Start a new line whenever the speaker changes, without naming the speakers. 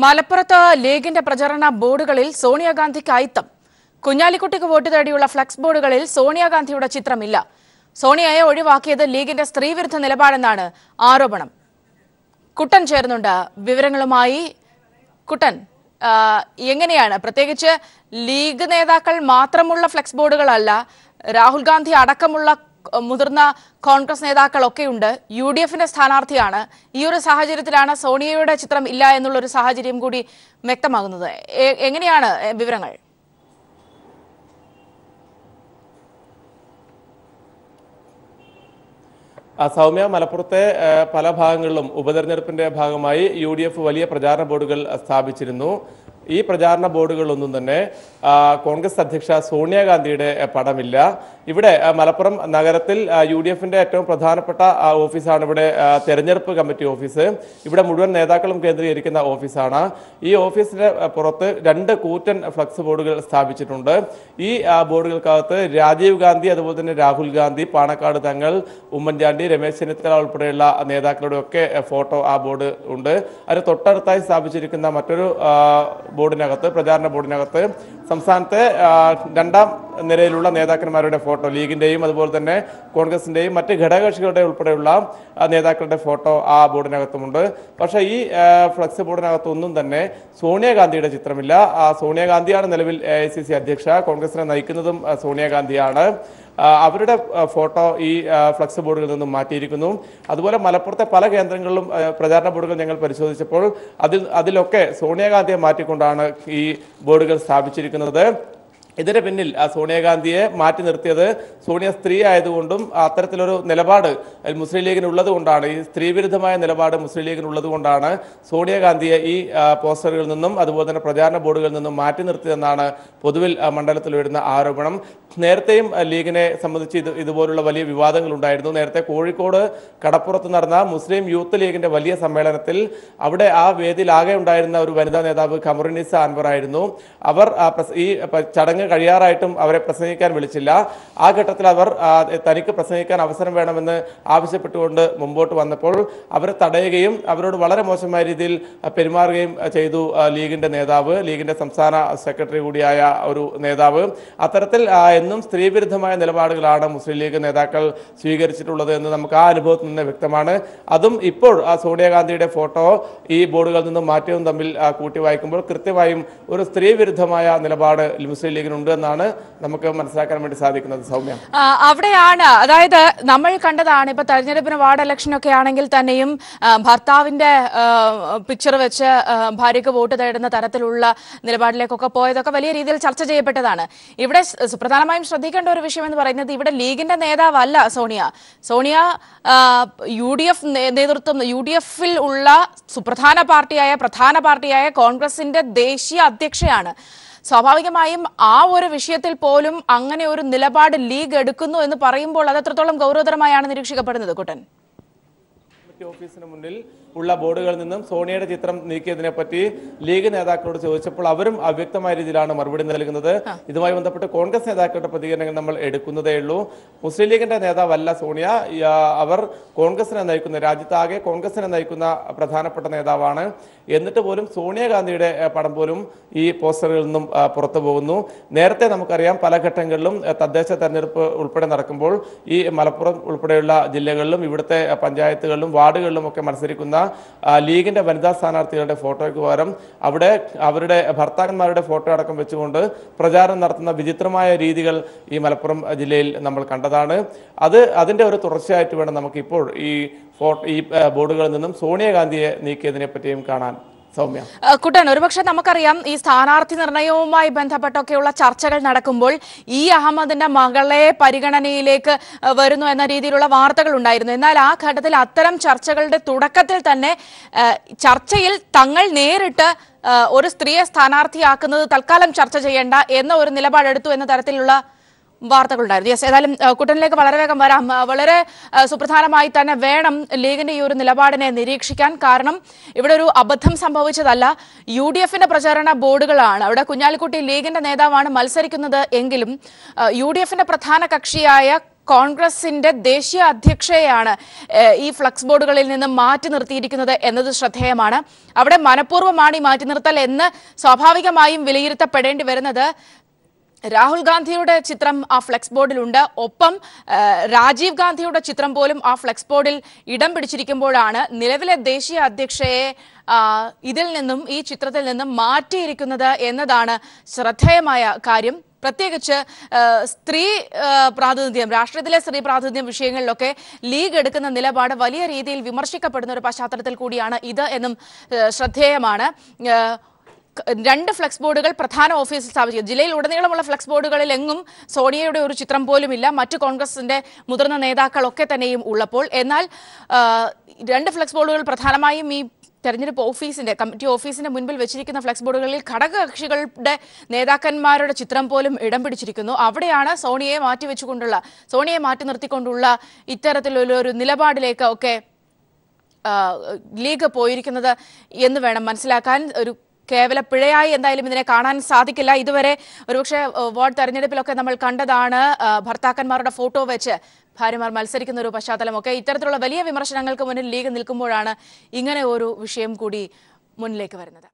മലപ്പുറത്ത് ലീഗിന്റെ പ്രചരണ ബോർഡുകളിൽ സോണിയാഗാന്ധിക്ക് അയിത്തം. കുഞ്ഞാലിക്കുട്ടിക്ക് വോട്ട് തേടിയുള്ള ഫ്ലക്സ് ബോർഡുകളിൽ സോണിയാഗാന്ധിയുടെ ചിത്രമില്ല. സോണിയയെ ഒഴിവാക്കിയത് ലീഗിന്റെ സ്ത്രീവിരുദ്ധ നിലപാടെന്നാണ് ആരോപണം. കുട്ടൻ ചേർന്നുണ്ട് വിവരങ്ങളുമായി. കുട്ടൻ, എങ്ങനെയാണ്, പ്രത്യേകിച്ച് ലീഗ് നേതാക്കൾ മാത്രമുള്ള ഫ്ലക്സ് ബോർഡുകളല്ല, രാഹുൽ ഗാന്ധി അടക്കമുള്ള മുതിർന്ന കോൺഗ്രസ് നേതാക്കളൊക്കെയുണ്ട്. UDFന്റെ സ്ഥാനാർത്ഥിയാണ്. ഈ ഒരു സാഹചര്യത്തിലാണ് സോണിയയുടെ ചിത്രം ഇല്ല എന്നുള്ളൊരു സാഹചര്യം കൂടി വ്യക്തമാകുന്നത്. എങ്ങനെയാണ് വിവരങ്ങൾ?
സൗമ്യ, മലപ്പുറത്തെ പല ഭാഗങ്ങളിലും ഉപതെരഞ്ഞെടുപ്പിന്റെ ഭാഗമായി UDF വലിയ പ്രചാരണ ബോർഡുകൾ സ്ഥാപിച്ചിരുന്നു. ഈ പ്രചാരണ ബോർഡുകളൊന്നും തന്നെ കോൺഗ്രസ് അധ്യക്ഷ സോണിയാഗാന്ധിയുടെ പടമില്ല. ഇവിടെ മലപ്പുറം നഗരത്തിൽ UDFന്റെ ഏറ്റവും പ്രധാനപ്പെട്ട ഓഫീസാണ് ഇവിടെ തെരഞ്ഞെടുപ്പ് കമ്മിറ്റി ഓഫീസ്. ഇവിടെ മുഴുവൻ നേതാക്കളും കേന്ദ്രീകരിക്കുന്ന ഓഫീസാണ്. ഈ ഓഫീസിന്റെ പുറത്ത് 2 കൂറ്റൻ ഫ്ലക്സ് ബോർഡുകൾ സ്ഥാപിച്ചിട്ടുണ്ട്. ഈ ബോർഡുകൾക്കകത്ത് രാജീവ് ഗാന്ധി, അതുപോലെ തന്നെ രാഹുൽ ഗാന്ധി, പാണക്കാട് തങ്ങൾ, ഉമ്മൻചാണ്ടി, രമേശ് ചെന്നിത്തല ഉൾപ്പെടെയുള്ള നേതാക്കളുടെ ഒക്കെ ഫോട്ടോ ആ ബോർഡ് ഉണ്ട്. അതിന് തൊട്ടടുത്തായി സ്ഥാപിച്ചിരിക്കുന്ന മറ്റൊരു ബോർഡിനകത്ത്, പ്രചാരണ ബോർഡിനകത്ത് സംസ്ഥാനത്തെ 2ാം നിരയിലുള്ള നേതാക്കന്മാരുടെ ഫോട്ടോ, ലീഗിന്റെയും അതുപോലെ തന്നെ കോൺഗ്രസിന്റെയും മറ്റ് ഘടകകക്ഷികളുടെ ഉൾപ്പെടെയുള്ള നേതാക്കളുടെ ഫോട്ടോ ആ ബോർഡിനകത്തുമുണ്ട്. പക്ഷേ ഈ ഫ്ലക്സ് ബോർഡിനകത്തൊന്നും തന്നെ സോണിയാഗാന്ധിയുടെ ചിത്രമില്ല. സോണിയാഗാന്ധിയാണ് നിലവിൽ AICC അധ്യക്ഷ. കോൺഗ്രസിനെ നയിക്കുന്നതും സോണിയാഗാന്ധിയാണ്. അവരുടെ ഫോട്ടോ ഈ ഫ്ലക്സ് ബോർഡുകളിൽ നിന്നും മാറ്റിയിരിക്കുന്നു. അതുപോലെ മലപ്പുറത്തെ പല കേന്ദ്രങ്ങളിലും പ്രചാരണ ബോർഡുകൾ ഞങ്ങൾ പരിശോധിച്ചപ്പോൾ അതിലൊക്കെ സോണിയാഗാന്ധിയെ മാറ്റിക്കൊണ്ടാണ് ഈ ബോർഡുകൾ സ്ഥാപിച്ചിരിക്കുന്നത്. ഇതിന് പിന്നിൽ സോണിയാഗാന്ധിയെ മാറ്റി നിർത്തിയത് സോണിയ സ്ത്രീ ആയതുകൊണ്ടും അത്തരത്തിലൊരു നിലപാട് മുസ്ലിം ലീഗിനുള്ളത് കൊണ്ടാണ്, ഈ സ്ത്രീവിരുദ്ധമായ നിലപാട് മുസ്ലിം ലീഗിനുള്ളത് കൊണ്ടാണ് സോണിയാഗാന്ധിയെ ഈ പോസ്റ്ററുകളിൽ നിന്നും അതുപോലെ തന്നെ പ്രചാരണ ബോർഡുകളിൽ നിന്നും മാറ്റി നിർത്തിയതെന്നാണ് പൊതുവിൽ മണ്ഡലത്തിൽ വരുന്ന ആരോപണം. നേരത്തെയും ലീഗിനെ സംബന്ധിച്ച് ഇതുപോലുള്ള വലിയ വിവാദങ്ങൾ ഉണ്ടായിരുന്നു. നേരത്തെ കോഴിക്കോട് കടപ്പുറത്ത് നടന്ന മുസ്ലിം യൂത്ത് ലീഗിന്റെ വലിയ സമ്മേളനത്തിൽ അവിടെ ആ വേദിയിൽ ആകെ ഉണ്ടായിരുന്ന ഒരു വനിതാ നേതാവ് ഖമറുന്നിസ അൻവർ ആയിരുന്നു. അവർ ഈ ചടങ്ങ് കഴിയാറായിട്ടും അവരെ പ്രസംഗിക്കാൻ വിളിച്ചില്ല. ആ ഘട്ടത്തിൽ അവർ തനിക്ക് പ്രസംഗിക്കാൻ അവസരം വേണമെന്ന് ആവശ്യപ്പെട്ടുകൊണ്ട് മുമ്പോട്ട് വന്നപ്പോൾ അവരെ തടയുകയും അവരോട് വളരെ മോശമായ രീതിയിൽ പെരുമാറുകയും ചെയ്തു ലീഗിന്റെ നേതാവ്, ലീഗിന്റെ സംസ്ഥാന സെക്രട്ടറി കൂടിയായ ഒരു നേതാവ്. അത്തരത്തിൽ എന്നും സ്ത്രീവിരുദ്ധമായ നിലപാടുകളാണ് മുസ്ലിം ലീഗ് നേതാക്കൾ സ്വീകരിച്ചിട്ടുള്ളത് എന്ന് നമുക്ക് ആ അനുഭവത്തിൽ നിന്ന് വ്യക്തമാണ്. അതും ഇപ്പോൾ സോണിയാഗാന്ധിയുടെ ഫോട്ടോ ഈ ബോർഡുകളിൽ നിന്നും മാറ്റിയതും തമ്മിൽ കൂട്ടി വായിക്കുമ്പോൾ കൃത്യമായും ഒരു സ്ത്രീവിരുദ്ധമായ നിലപാട് മുസ്ലിം ലീഗിനുണ്ട് എന്നാണ് നമുക്ക് മനസ്സിലാക്കാൻ വേണ്ടി സാധിക്കുന്നത്. സൗമ്യ,
അവിടെയാണ്, അതായത് നമ്മൾ കണ്ടതാണ് ഇപ്പൊ തെരഞ്ഞെടുപ്പിന് വാർഡ് ഇലക്ഷനൊക്കെ ആണെങ്കിൽ തന്നെയും ഭർത്താവിന്റെ പിക്ചർ വെച്ച് ഭാര്യയ്ക്ക് വോട്ട് തേടുന്ന തരത്തിലുള്ള നിലപാടിലേക്കൊക്കെ പോയതൊക്കെ വലിയ രീതിയിൽ ചർച്ച ചെയ്യപ്പെട്ടതാണ്. ഇവിടെ പ്രധാനമായും ശ്രദ്ധിക്കേണ്ട ഒരു വിഷയം എന്ന് പറയുന്നത് ഇവിടെ ലീഗിന്റെ നേതാവല്ല സോണിയ. സോണിയ UDF നേതൃത്വം, UDFൽ ഉള്ള സുപ്രധാന പ്രധാന പാർട്ടിയായ കോൺഗ്രസിന്റെ ദേശീയ അധ്യക്ഷയാണ്. സ്വാഭാവികമായും ആ ഒരു വിഷയത്തിൽ പോലും അങ്ങനെ ഒരു നിലപാട് ലീഗ് എടുക്കുന്നു എന്ന് പറയുമ്പോൾ അത് എത്രത്തോളം ഗൗരവതരമായാണ് നിരീക്ഷിക്കപ്പെടുന്നത്? കുട്ടൻ,
ഓഫീസിന് മുന്നിൽ ഉള്ള ബോർഡുകളിൽ നിന്നും സോണിയയുടെ ചിത്രം നീക്കിയതിനെ പറ്റി ലീഗ് നേതാക്കളോട് ചോദിച്ചപ്പോൾ അവരും അവ്യക്തമായ രീതിയിലാണ് മറുപടി നൽകുന്നത്. ഇതുമായി ബന്ധപ്പെട്ട് കോൺഗ്രസ് നേതാക്കളുടെ പ്രതികരണങ്ങൾ നമ്മൾ എടുക്കുന്നതേ ഉള്ളൂ. മുസ്ലിം ലീഗിന്റെ നേതാവല്ല സോണിയ. അവർ കോൺഗ്രസിനെ നയിക്കുന്ന, രാജ്യത്താകെ കോൺഗ്രസിനെ നയിക്കുന്ന പ്രധാനപ്പെട്ട നേതാവാണ്. എന്നിട്ട് പോലും സോണിയാഗാന്ധിയുടെ പടം പോലും ഈ പോസ്റ്ററുകളിൽ നിന്നും പുറത്തു പോകുന്നു. നേരത്തെ നമുക്കറിയാം പല ഘട്ടങ്ങളിലും തദ്ദേശ തെരഞ്ഞെടുപ്പ് ഉൾപ്പെടെ നടക്കുമ്പോൾ ഈ മലപ്പുറം ഉൾപ്പെടെയുള്ള ജില്ലകളിലും ഇവിടുത്തെ പഞ്ചായത്തുകളിലും വാർഡുകളിലും ഒക്കെ മത്സരിക്കുന്ന ലീഗിന്റെ വനിതാ സ്ഥാനാർത്ഥികളുടെ ഫോട്ടോയ്ക്ക് പകരം അവിടെ അവരുടെ ഭർത്താക്കന്മാരുടെ ഫോട്ടോ അടക്കം വെച്ചുകൊണ്ട് പ്രചാരണം നടത്തുന്ന വിചിത്രമായ രീതികൾ ഈ മലപ്പുറം ജില്ലയിൽ നമ്മൾ കണ്ടതാണ്. അതിന്റെ ഒരു തുടർച്ചയായിട്ട് വേണം നമുക്കിപ്പോൾ ഈ ബോർഡുകളിൽ നിന്നും സോണിയാഗാന്ധിയെ നീക്കിയതിനെ പറ്റിയും കാണാൻ. സൗമ്യ,
കുട്ടൻ, ഒരുപക്ഷെ നമുക്കറിയാം ഈ സ്ഥാനാർത്ഥി നിർണയവുമായി ബന്ധപ്പെട്ടൊക്കെയുള്ള ചർച്ചകൾ നടക്കുമ്പോൾ അഹമ്മദിന്റെ മകളെ പരിഗണനയിലേക്ക് വരുന്നു എന്ന രീതിയിലുള്ള വാർത്തകൾ ഉണ്ടായിരുന്നു. എന്നാൽ ആ ഘട്ടത്തിൽ അത്തരം ചർച്ചകളുടെ തുടക്കത്തിൽ തന്നെ ചർച്ചയിൽ തങ്ങൾ നേരിട്ട് ഒരു സ്ത്രീയെ സ്ഥാനാർത്ഥിയാക്കുന്നത് തൽക്കാലം ചർച്ച ചെയ്യേണ്ട എന്ന ഒരു നിലപാടെടുത്തു എന്ന തരത്തിലുള്ള വാർത്തകളുണ്ടായിരുന്നു. യെസ്, ഏതായാലും കുട്ടനിലേക്ക് വളരെ വേഗം വരാം. വളരെ സുപ്രധാനമായി തന്നെ വേണം ലീഗിന്റെ ഈ ഒരു നിലപാടിനെ നിരീക്ഷിക്കാൻ. കാരണം ഇവിടെ ഒരു അബദ്ധം സംഭവിച്ചതല്ല. UDFന്റെ പ്രചാരണ ബോർഡുകളാണ്. അവിടെ കുഞ്ഞാലിക്കുട്ടി ലീഗിന്റെ നേതാവാണ് മത്സരിക്കുന്നത് എങ്കിലും UDFന്റെ പ്രധാന കക്ഷിയായ കോൺഗ്രസിന്റെ ദേശീയ അധ്യക്ഷയെയാണ് ഈ ഫ്ലക്സ് ബോർഡുകളിൽ നിന്ന് മാറ്റി നിർത്തിയിരിക്കുന്നത് എന്നത് ശ്രദ്ധേയമാണ്. അവിടെ മനഃപൂർവ്വമാണ് ഈ മാറ്റി നിർത്തൽ എന്ന് സ്വാഭാവികമായും വിലയിരുത്തപ്പെടേണ്ടി വരുന്നത്. രാഹുൽ ഗാന്ധിയുടെ ചിത്രം ആ ഫ്ലെക്സ് ബോർഡിലുണ്ട്. ഒപ്പം രാജീവ് ഗാന്ധിയുടെ ചിത്രം പോലും ആ ഫ്ലെക്സ് ബോർഡിൽ ഇടം പിടിച്ചിരിക്കുമ്പോഴാണ് നിലവിലെ ദേശീയ അധ്യക്ഷയെ ഇതിൽ നിന്നും ഈ ചിത്രത്തിൽ നിന്നും മാറ്റിയിരിക്കുന്നത് എന്നതാണ് ശ്രദ്ധേയമായ കാര്യം. പ്രത്യേകിച്ച് സ്ത്രീ പ്രാതിനിധ്യം, രാഷ്ട്രീയത്തിലെ സ്ത്രീ പ്രാതിനിധ്യം വിഷയങ്ങളിലൊക്കെ ലീഗ് എടുക്കുന്ന നിലപാട് വലിയ രീതിയിൽ വിമർശിക്കപ്പെടുന്ന ഒരു പശ്ചാത്തലത്തിൽ കൂടിയാണ് ഇത് എന്നും ശ്രദ്ധേയമാണ്. 2 ഫ്ലെക്സ് ബോർഡുകൾ പ്രധാന ഓഫീസിൽ സ്ഥാപിച്ചു. ജില്ലയിൽ ഉടനീളമുള്ള ഫ്ലെക്സ് ബോർഡുകളിൽ എങ്ങും സോണിയയുടെ ഒരു ചിത്രം പോലുമില്ല, മറ്റു കോൺഗ്രസിന്റെ മുതിർന്ന നേതാക്കളൊക്കെ തന്നെയും ഉള്ളപ്പോൾ. എന്നാൽ 2 ഫ്ലെക്സ് ബോർഡുകൾ പ്രധാനമായും ഈ തെരഞ്ഞെടുപ്പ് ഓഫീസിന്റെ കമ്മിറ്റി ഓഫീസിന്റെ മുൻപിൽ വെച്ചിരിക്കുന്ന ഫ്ലെക്സ് ബോർഡുകളിൽ ഘടകകക്ഷികളുടെ നേതാക്കന്മാരുടെ ചിത്രം പോലും ഇടം പിടിച്ചിരിക്കുന്നു. അവിടെയാണ് സോണിയയെ മാറ്റി നിർത്തിക്കൊണ്ടുള്ള ഇത്തരത്തിലുള്ള നിലപാടിലേക്ക് ഒക്കെ ലീഗ് പോയിരിക്കുന്നത് എന്ന് വേണം മനസ്സിലാക്കാൻ. ഒരു കേവല പിഴയായി എന്തായാലും ഇതിനെ കാണാൻ സാധിക്കില്ല. ഇതുവരെ ഒരുപക്ഷെ വാർഡ് തെരഞ്ഞെടുപ്പിലൊക്കെ നമ്മൾ കണ്ടതാണ് ഭർത്താക്കന്മാരുടെ ഫോട്ടോ വെച്ച് ഭാര്യമാർ മത്സരിക്കുന്ന ഒരു പശ്ചാത്തലമൊക്കെ. ഇത്തരത്തിലുള്ള വലിയ വിമർശനങ്ങൾക്ക് മുന്നിൽ ലീഗ് നിൽക്കുമ്പോഴാണ് ഇങ്ങനെ ഒരു വിഷയം കൂടി മുന്നിലേക്ക് വരുന്നത്.